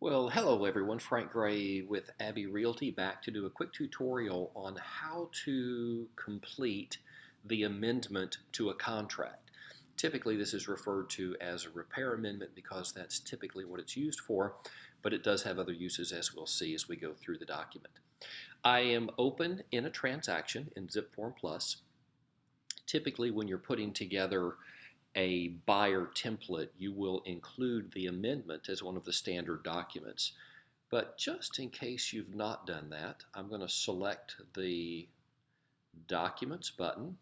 Well, hello everyone. Frank Gray with Abbey Realty back to do a quick tutorial on how to complete the amendment to a contract. Typically, this is referred to as a repair amendment because that's typically what it's used for, but it does have other uses as we'll see as we go through the document. I am open in a transaction in Zip Form Plus. Typically, when you're putting together a buyer template, you will include the amendment as one of the standard documents. But just in case you've not done that, I'm going to select the Documents button.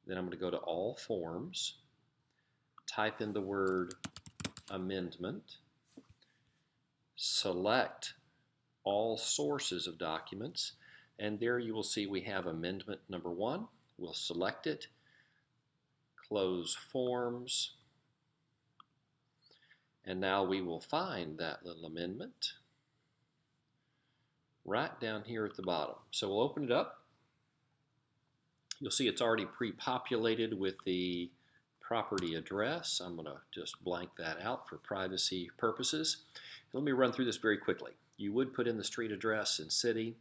Then I'm going to go to All Forms, type in the word Amendment, select All Sources of Documents, and there you will see we have Amendment number 1. We'll select it, close Forms, and now we will find that little amendment right down here at the bottom. So we'll open it up. You'll see it's already pre-populated with the property address. I'm going to just blank that out for privacy purposes. Let me run through this very quickly. You would put in the street address and city.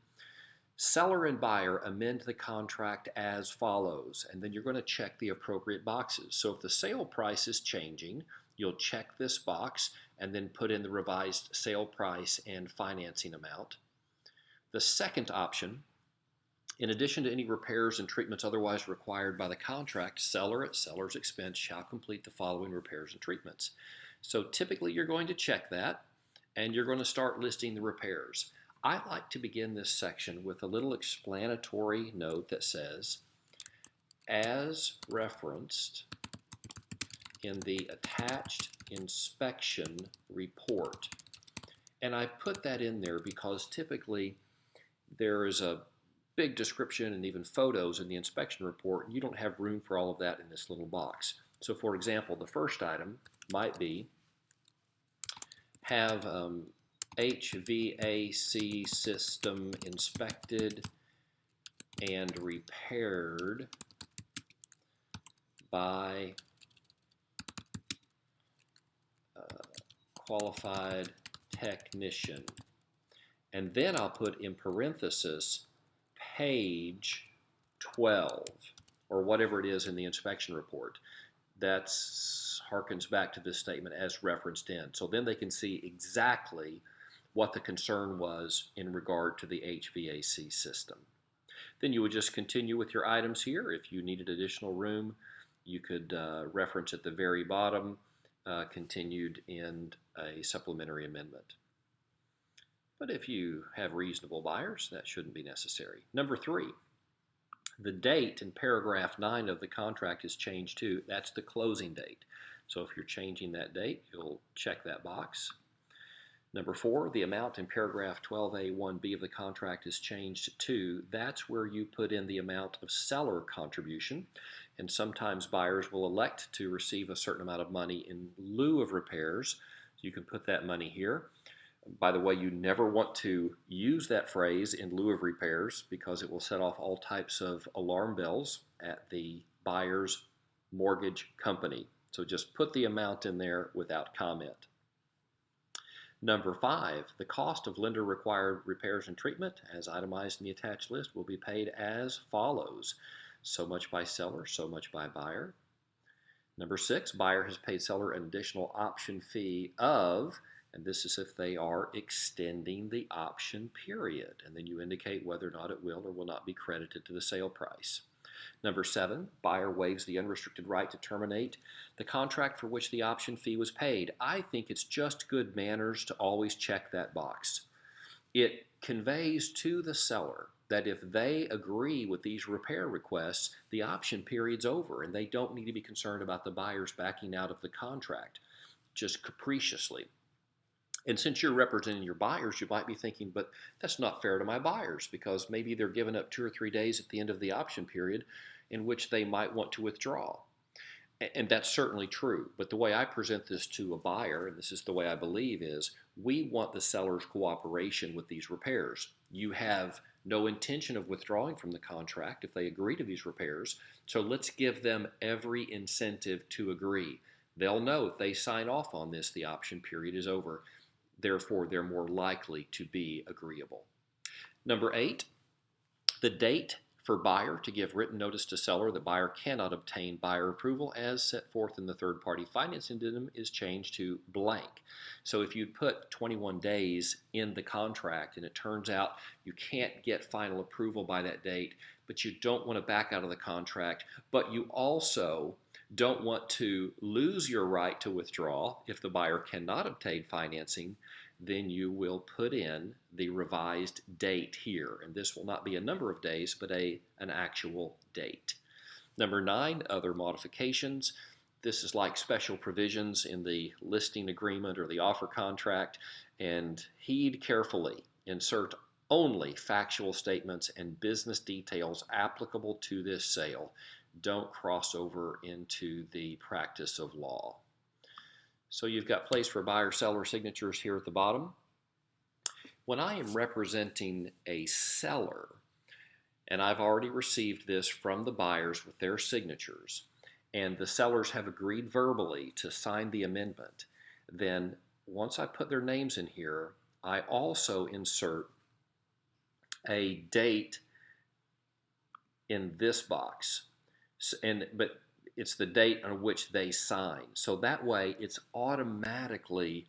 Seller and buyer amend the contract as follows, and then you're going to check the appropriate boxes. So if the sale price is changing, you'll check this box and then put in the revised sale price and financing amount. The second option, in addition to any repairs and treatments otherwise required by the contract, seller at seller's expense shall complete the following repairs and treatments. So typically you're going to check that and you're going to start listing the repairs. I like to begin this section with a little explanatory note that says, as referenced in the attached inspection report. And I put that in there because typically there is a big description and even photos in the inspection report, and you don't have room for all of that in this little box. So for example, the first item might be have HVAC system inspected and repaired by qualified technician. And then I'll put in parenthesis page 12 or whatever it is in the inspection report. That harkens back to this statement as referenced in. So then they can see exactly what the concern was in regard to the HVAC system. Then you would just continue with your items here. If you needed additional room, you could reference at the very bottom, continued in a supplementary amendment. But if you have reasonable buyers, that shouldn't be necessary. Number 3, the date in paragraph 9 of the contract is changed to, that's the closing date. So if you're changing that date, you'll check that box. Number 4, the amount in paragraph 12A1B of the contract is changed to, that's where you put in the amount of seller contribution. And sometimes buyers will elect to receive a certain amount of money in lieu of repairs. You can put that money here. By the way, you never want to use that phrase in lieu of repairs because it will set off all types of alarm bells at the buyer's mortgage company. So just put the amount in there without comment. Number 5, the cost of lender required repairs and treatment as itemized in the attached list will be paid as follows. So much by seller, so much by buyer. Number 6, buyer has paid seller an additional option fee of, and this is if they are extending the option period. And then you indicate whether or not it will or will not be credited to the sale price. Number 7, buyer waives the unrestricted right to terminate the contract for which the option fee was paid. I think it's just good manners to always check that box. It conveys to the seller that if they agree with these repair requests, the option period's over and they don't need to be concerned about the buyers backing out of the contract just capriciously. And since you're representing your buyers, you might be thinking, but that's not fair to my buyers because maybe they're giving up 2 or 3 days at the end of the option period in which they might want to withdraw. And that's certainly true. But the way I present this to a buyer, and this is the way I believe, is we want the seller's cooperation with these repairs. You have no intention of withdrawing from the contract if they agree to these repairs. So let's give them every incentive to agree. They'll know if they sign off on this, the option period is over. Therefore, they're more likely to be agreeable. Number 8, the date for buyer to give written notice to seller that buyer cannot obtain buyer approval as set forth in the third-party financing addendum is changed to blank. So if you put 21 days in the contract and it turns out you can't get final approval by that date, but you don't want to back out of the contract, but you also don't want to lose your right to withdraw if the buyer cannot obtain financing, then you will put in the revised date here. And this will not be a number of days, but an actual date. Number 9, other modifications. This is like special provisions in the listing agreement or the offer contract. And heed carefully. Insert only factual statements and business details applicable to this sale. Don't cross over into the practice of law. So you've got place for buyer-seller signatures here at the bottom. When I am representing a seller, and I've already received this from the buyers with their signatures, and the sellers have agreed verbally to sign the amendment, then once I put their names in here, I also insert a date in this box. But it's the date on which they sign. So that way it's automatically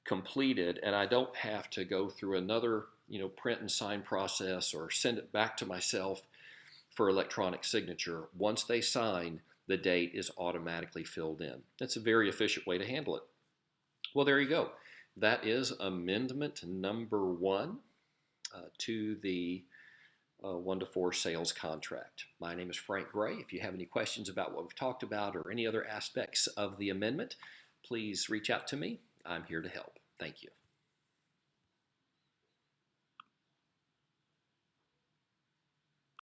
completed and I don't have to go through another print and sign process or send it back to myself for electronic signature. Once they sign, the date is automatically filled in. That's a very efficient way to handle it. Well, there you go. That is amendment number 1 to the 1-to-4 sales contract. My name is Frank Gray. If you have any questions about what we've talked about or any other aspects of the amendment, please reach out to me. I'm here to help. Thank you.